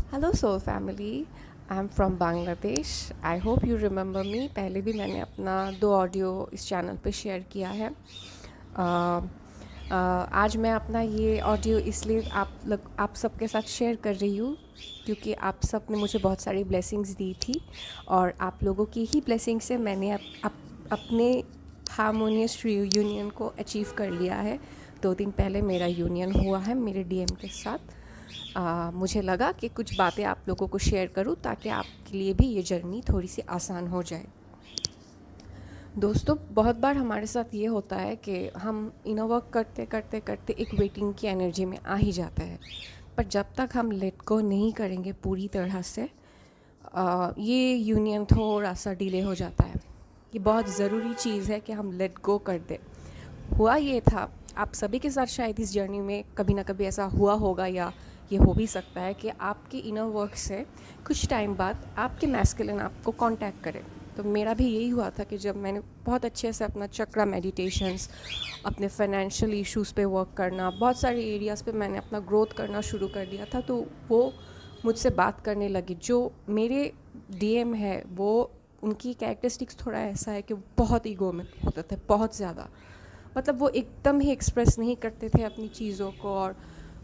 Hello soul family. I am from Bangladesh. I hope you remember me. पहले भी मैंने अपना 2 ऑडियो इस चैनल पे शेयर किया है। आज मैं अपना ये ऑडियो इसलिए आप सबके साथ शेयर कर रही हूँ क्योंकि आप सब ने मुझे बहुत सारी ब्लेसिंग्स दी थी और आप लोगों की ही ब्लेसिंग से मैंने अपने हारमोनियस यूनियन को अचीव कर लिया है। 2 दिन पहले मेरा यूनियन हुआ है मेरे डीएम के साथ। मुझे लगा कि कुछ बातें आप लोगों को शेयर करूं ताकि आपके लिए भी ये जर्नी थोड़ी सी आसान हो जाए। दोस्तों, बहुत बार हमारे साथ ये होता है कि हम इनर वर्क करते करते करते एक वेटिंग की एनर्जी में आ ही जाता है, पर जब तक हम लेट गो नहीं करेंगे पूरी तरह से ये यूनियन थोड़ा सा डिले हो जाता है। ये बहुत ज़रूरी चीज़ है कि हम लेट गो कर दें। हुआ ये था, आप सभी के साथ शायद इस जर्नी में कभी ना कभी ऐसा हुआ होगा या ये हो भी सकता है कि आपके इनर वर्क से कुछ टाइम बाद आपके मैस्कुलिन आपको कांटेक्ट करे। तो मेरा भी यही हुआ था कि जब मैंने बहुत अच्छे से अपना चक्रा मेडिटेशंस, अपने फाइनेंशियल इश्यूज़ पे वर्क करना, बहुत सारे एरियाज़ पे मैंने अपना ग्रोथ करना शुरू कर दिया था, तो वो मुझसे बात करने लगी। जो मेरे डीएम है वो, उनकी कैरेक्टरिस्टिक्स थोड़ा ऐसा है कि वो बहुत ईगो में होते थे, बहुत ज़्यादा। मतलब वो एकदम ही एक्सप्रेस नहीं करते थे अपनी चीज़ों को, और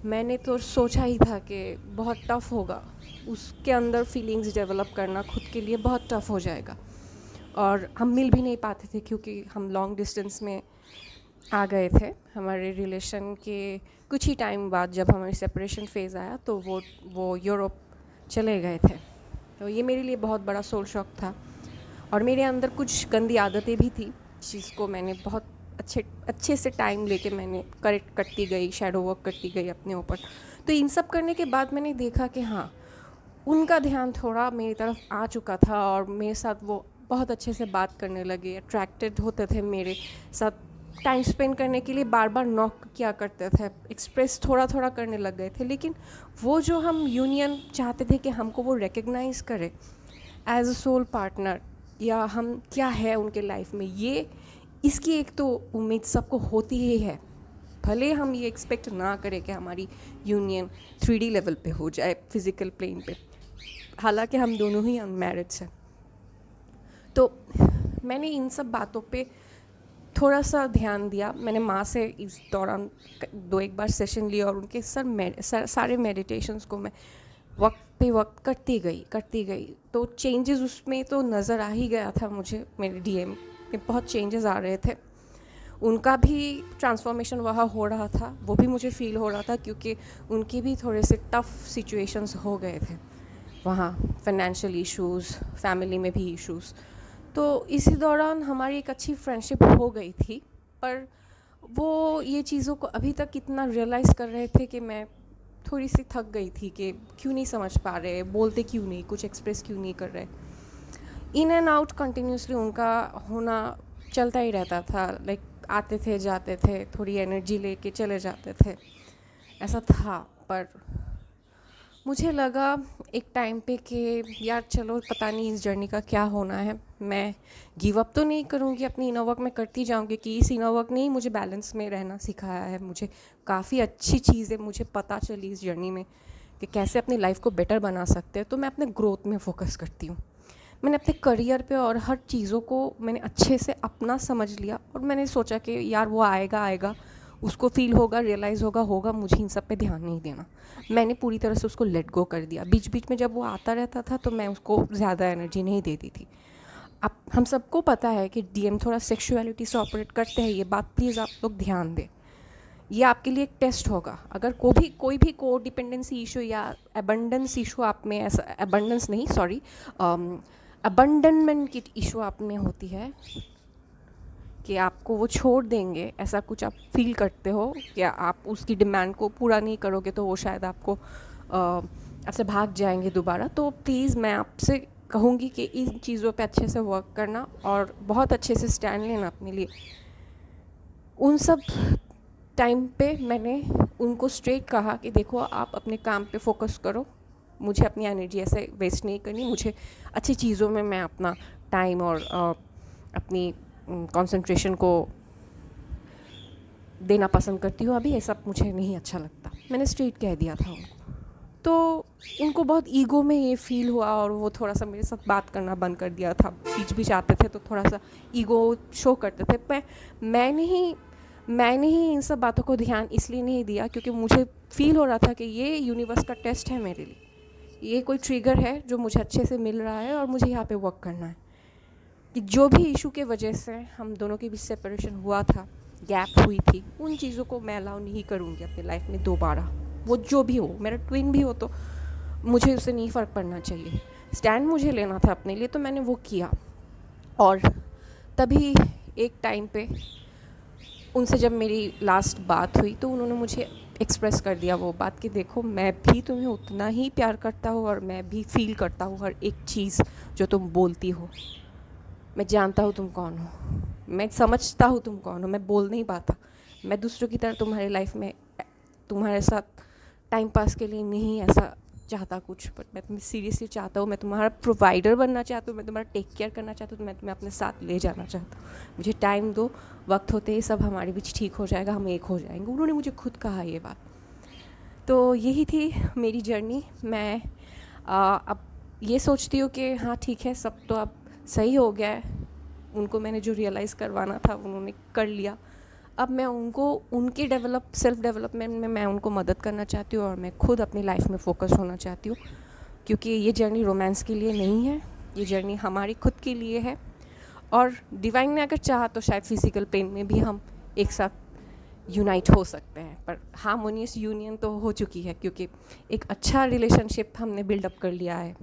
मैंने तो सोचा ही था कि बहुत टफ़ होगा उसके अंदर फीलिंग्स डेवलप करना खुद के लिए, बहुत टफ़ हो जाएगा। और हम मिल भी नहीं पाते थे क्योंकि हम लॉन्ग डिस्टेंस में आ गए थे। हमारे रिलेशन के कुछ ही टाइम बाद जब हमारी सेपरेशन फेज़ आया तो वो यूरोप चले गए थे। तो ये मेरे लिए बहुत बड़ा सोल शॉक था और मेरे अंदर कुछ गंदी आदतें भी थी जिसको मैंने बहुत अच्छे से टाइम लेके मैंने करेक्ट करती गई, शैडो वर्क करती गई अपने ऊपर। तो इन सब करने के बाद मैंने देखा कि हाँ, उनका ध्यान थोड़ा मेरी तरफ आ चुका था और मेरे साथ वो बहुत अच्छे से बात करने लगे, अट्रैक्टेड होते थे मेरे साथ, टाइम स्पेंड करने के लिए बार बार नॉक किया करते थे, एक्सप्रेस थोड़ा थोड़ा करने लग गए थे। लेकिन वो जो हम यूनियन चाहते थे कि हमको वो रिकग्नाइज़ करे एज अ सोल पार्टनर, या हम क्या है उनके लाइफ में, ये इसकी एक तो उम्मीद सबको होती ही है। भले हम ये एक्सपेक्ट ना करें कि हमारी यूनियन 3D लेवल पे हो जाए, फिज़िकल प्लेन पे, हालांकि हम दोनों ही अनमैरिड्स हैं। तो मैंने इन सब बातों पे थोड़ा सा ध्यान दिया। मैंने माँ से इस दौरान 1 बार सेशन लिया और उनके सारे मेडिटेशंस को मैं वक्त पे वक्त करती गई। तो चेंजेस उसमें तो नज़र आ ही गया था मुझे, मेरे डीएम में बहुत चेंजेस आ रहे थे। उनका भी ट्रांसफॉर्मेशन वहाँ हो रहा था, वो भी मुझे फ़ील हो रहा था क्योंकि उनके भी थोड़े से टफ़ सिचुएशंस हो गए थे वहाँ, फाइनेंशियल इश्यूज़, फैमिली में भी इश्यूज़। तो इसी दौरान हमारी एक अच्छी फ्रेंडशिप हो गई थी, पर वो ये चीज़ों को अभी तक इतना रियलाइज़ कर रहे थे कि मैं थोड़ी सी थक गई थी कि क्यों नहीं समझ पा रहे, बोलते क्यों नहीं, कुछ एक्सप्रेस क्यों नहीं कर रहे। इन एंड आउट कंटिन्यूसली उनका होना चलता ही रहता था। लाइक आते थे जाते थे, थोड़ी एनर्जी लेके चले जाते थे, ऐसा था। पर मुझे लगा एक टाइम पे कि यार चलो, पता नहीं इस जर्नी का क्या होना है, मैं गिव अप तो नहीं करूँगी, अपनी इनर वर्क में करती जाऊँगी। कि इस इनर वर्क ने ही मुझे बैलेंस में रहना सिखाया है, मुझे काफ़ी अच्छी चीज़ें मुझे पता चली इस जर्नी में कि कैसे अपनी लाइफ को बेटर बना सकते हैं। तो मैं अपने ग्रोथ में फ़ोकस करती हूँ। मैंने अपने करियर पे और हर चीज़ों को मैंने अच्छे से अपना समझ लिया और मैंने सोचा कि यार वो आएगा आएगा, उसको फील होगा, रियलाइज़ होगा, मुझे इन सब पे ध्यान नहीं देना। मैंने पूरी तरह से उसको लेट गो कर दिया। बीच बीच में जब वो आता रहता था तो मैं उसको ज़्यादा एनर्जी नहीं देती थी। अब हम सबको पता है कि डीएम थोड़ा सेक्सुअलिटी से ऑपरेट करते हैं, ये बात प्लीज़ आप लोग ध्यान दें। ये आपके लिए एक टेस्ट होगा। अगर कोई भी को डिपेंडेंसी इशू या अबंडेंस इशू आप में, ऐसा अबंडेंस नहीं, सॉरी, अबंडनमेंट की इशू आप में होती है कि आपको वो छोड़ देंगे, ऐसा कुछ आप फील करते हो कि आप उसकी डिमांड को पूरा नहीं करोगे तो वो शायद आपको आपसे भाग जाएंगे दोबारा, तो प्लीज़ मैं आपसे कहूँगी कि इन चीज़ों पे अच्छे से वर्क करना और बहुत अच्छे से स्टैंड लेना अपने लिए। उन सब टाइम पे मैंने उनको स्ट्रेट कहा कि देखो, आप अपने काम पे फोकस करो, मुझे अपनी एनर्जी ऐसे वेस्ट नहीं करनी, मुझे अच्छी चीज़ों में मैं अपना टाइम और अपनी कंसंट्रेशन को देना पसंद करती हूँ। अभी ये सब मुझे नहीं अच्छा लगता, मैंने स्ट्रेट कह दिया था उनको। तो उनको बहुत ईगो में ये फ़ील हुआ और वो थोड़ा सा मेरे साथ बात करना बंद कर दिया था। बीच बीच आते थे तो थोड़ा सा ईगो शो करते थे। मैंने ही इन सब बातों को ध्यान इसलिए नहीं दिया क्योंकि मुझे फ़ील हो रहा था कि ये यूनिवर्स का टेस्ट है मेरे लिए, ये कोई ट्रिगर है जो मुझे अच्छे से मिल रहा है और मुझे यहाँ पे वर्क करना है। कि जो भी इशू के वजह से हम दोनों के बीच सेपरेशन हुआ था, गैप हुई थी, उन चीज़ों को मैं अलाउ नहीं करूँगी अपनी लाइफ में दोबारा। वो जो भी हो, मेरा ट्विन भी हो तो मुझे उससे नहीं फ़र्क पड़ना चाहिए। स्टैंड मुझे लेना था अपने लिए तो मैंने वो किया। और तभी एक टाइम पे उनसे जब मेरी लास्ट बात हुई तो उन्होंने मुझे एक्सप्रेस कर दिया वो बात कि देखो, मैं भी तुम्हें उतना ही प्यार करता हूँ और मैं भी फ़ील करता हूँ हर एक चीज़ जो तुम बोलती हो। मैं जानता हूँ तुम कौन हो, मैं समझता हूँ तुम कौन हो। मैं बोल नहीं पाता, मैं दूसरों की तरह तुम्हारी लाइफ में तुम्हारे साथ टाइम पास के लिए नहीं ऐसा चाहता कुछ, बट मैं तुम्हें सीरियसली चाहता हूँ। मैं तुम्हारा प्रोवाइडर बनना चाहता हूँ, मैं तुम्हारा टेक केयर करना चाहता हूँ, तो मैं तुम्हें अपने साथ ले जाना चाहता हूँ। मुझे टाइम दो, वक्त होते ही सब हमारे बीच ठीक हो जाएगा, हम एक हो जाएंगे। उन्होंने मुझे खुद कहा ये बात। तो यही थी मेरी जर्नी। मैं अब ये सोचती हूँ कि हाँ ठीक है, सब तो अब सही हो गया है। उनको मैंने जो रियलाइज़ करवाना था उन्होंने कर लिया। अब मैं उनको उनके सेल्फ डेवलपमेंट में मैं उनको मदद करना चाहती हूँ और मैं खुद अपनी लाइफ में फ़ोकस होना चाहती हूँ, क्योंकि ये जर्नी रोमांस के लिए नहीं है, ये जर्नी हमारी खुद के लिए है। और डिवाइन ने अगर चाहा तो शायद फिज़िकल पेन में भी हम एक साथ यूनाइट हो सकते हैं, पर हार्मोनियस यूनियन तो हो चुकी है क्योंकि एक अच्छा रिलेशनशिप हमने बिल्डअप कर लिया है,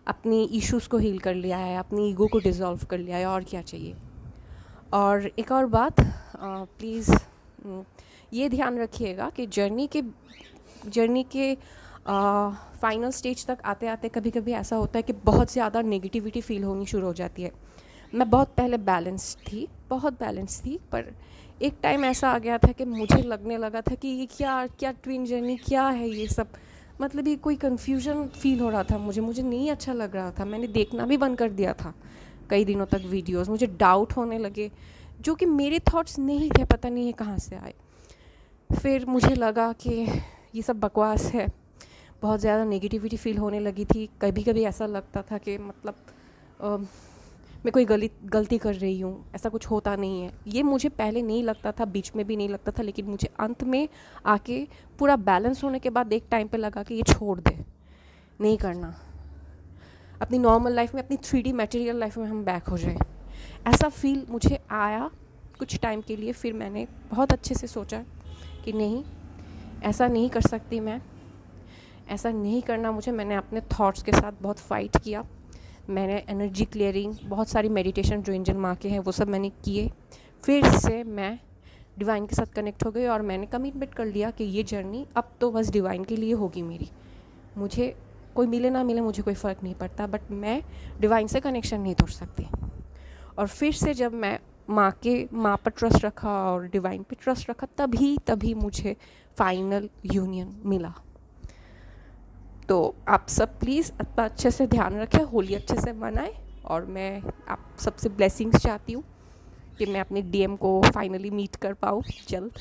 अपनी इश्यूज़ को हील कर लिया है, अपनी ईगो को डिसॉल्व कर लिया है, और क्या चाहिए। और एक और बात, प्लीज़ ये ध्यान रखिएगा कि जर्नी के फाइनल स्टेज तक आते आते कभी कभी ऐसा होता है कि बहुत ज़्यादा नेगेटिविटी फील होनी शुरू हो जाती है। मैं बहुत पहले बहुत बैलेंस थी, पर एक टाइम ऐसा आ गया था कि मुझे लगने लगा था कि ये क्या क्या ट्विन जर्नी क्या है ये सब, मतलब ये कोई कन्फ्यूजन फील हो रहा था मुझे नहीं अच्छा लग रहा था। मैंने देखना भी बंद कर दिया था कई दिनों तक वीडियोस। मुझे डाउट होने लगे, जो कि मेरे थॉट्स नहीं थे, पता नहीं है कहाँ से आए। फिर मुझे लगा कि ये सब बकवास है, बहुत ज़्यादा नेगेटिविटी फील होने लगी थी। कभी कभी ऐसा लगता था कि मतलब मैं कोई गलती कर रही हूँ, ऐसा कुछ होता नहीं है। ये मुझे पहले नहीं लगता था, बीच में भी नहीं लगता था, लेकिन मुझे अंत में आके पूरा बैलेंस होने के बाद एक टाइम पे लगा कि ये छोड़ दे, नहीं करना। अपनी नॉर्मल लाइफ में, अपनी 3D मटेरियल लाइफ में हम बैक हो जाए, ऐसा फील मुझे आया कुछ टाइम के लिए। फिर मैंने बहुत अच्छे से सोचा कि नहीं, ऐसा नहीं कर सकती मैं, ऐसा नहीं करना मुझे। मैंने अपने थॉट्स के साथ बहुत फ़ाइट किया। मैंने एनर्जी क्लियरिंग, बहुत सारी मेडिटेशन जो एंजल माँ के हैं वो सब मैंने किए। फिर से मैं डिवाइन के साथ कनेक्ट हो गई और मैंने कमिटमेंट कर लिया कि ये जर्नी अब तो बस डिवाइन के लिए होगी मेरी। मुझे कोई मिले ना मिले, मुझे कोई फ़र्क नहीं पड़ता, बट मैं डिवाइन से कनेक्शन नहीं तोड़ सकती। और फिर से जब मैं माँ पर ट्रस्ट रखा और डिवाइन पे ट्रस्ट रखा, तभी मुझे फाइनल यूनियन मिला। तो आप सब प्लीज़ अपना अच्छे से ध्यान रखें, होली अच्छे से मनाएं। और मैं आप सबसे ब्लेसिंग्स चाहती हूँ कि मैं अपने डीएम को फाइनली मीट कर पाऊँ जल्द।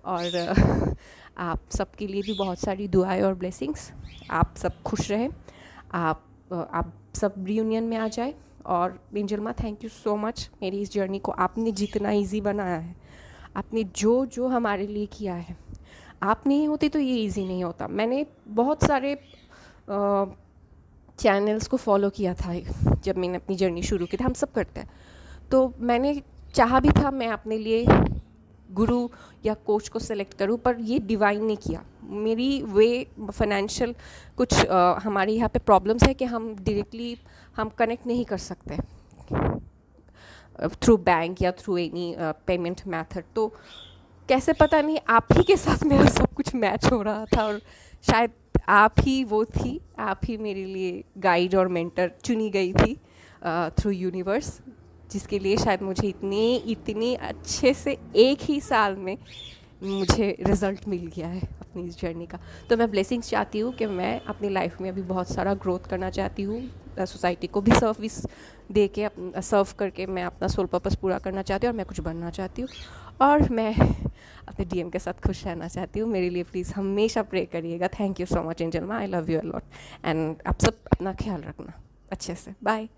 और आप सबके लिए भी बहुत सारी दुआएं और ब्लेसिंग्स। आप सब खुश रहें, आप सब रियूनियन में आ जाए। और एंजल माँ, थैंक यू सो मच, मेरी इस जर्नी को आपने जितना इजी बनाया है, आपने जो हमारे लिए किया है, आप नहीं होती तो ये इजी नहीं होता। मैंने बहुत सारे चैनल्स को फॉलो किया था जब मैंने अपनी जर्नी शुरू की थी, हम सब करते हैं। तो मैंने चाहा भी था मैं अपने लिए गुरु या कोच को सेलेक्ट करूं, पर ये डिवाइन ने किया। मेरी फाइनेंशियल कुछ हमारे यहाँ पे प्रॉब्लम्स है कि हम डायरेक्टली हम कनेक्ट नहीं कर सकते थ्रू बैंक या थ्रू एनी पेमेंट मेथड। तो कैसे पता नहीं, आप ही के साथ मेरा सब कुछ मैच हो रहा था और शायद आप ही मेरे लिए गाइड और मेंटर चुनी गई थी थ्रू यूनिवर्स, जिसके लिए शायद मुझे इतनी अच्छे से एक ही साल में मुझे रिज़ल्ट मिल गया है अपनी इस जर्नी का। तो मैं ब्लेसिंग्स चाहती हूँ कि मैं अपनी लाइफ में अभी बहुत सारा ग्रोथ करना चाहती हूँ, सोसाइटी को भी सर्विस दे के सर्व करके मैं अपना सोल पर्पस पूरा करना चाहती हूँ और मैं कुछ बनना चाहती हूँ, और मैं अपने डीएम के साथ खुश रहना चाहती हूँ। मेरे लिए प्लीज़ हमेशा प्रे करिएगा। Thank you so much angel माँ, I love you a lot, and आप सब अपना ख्याल रखना अच्छे से। बाय।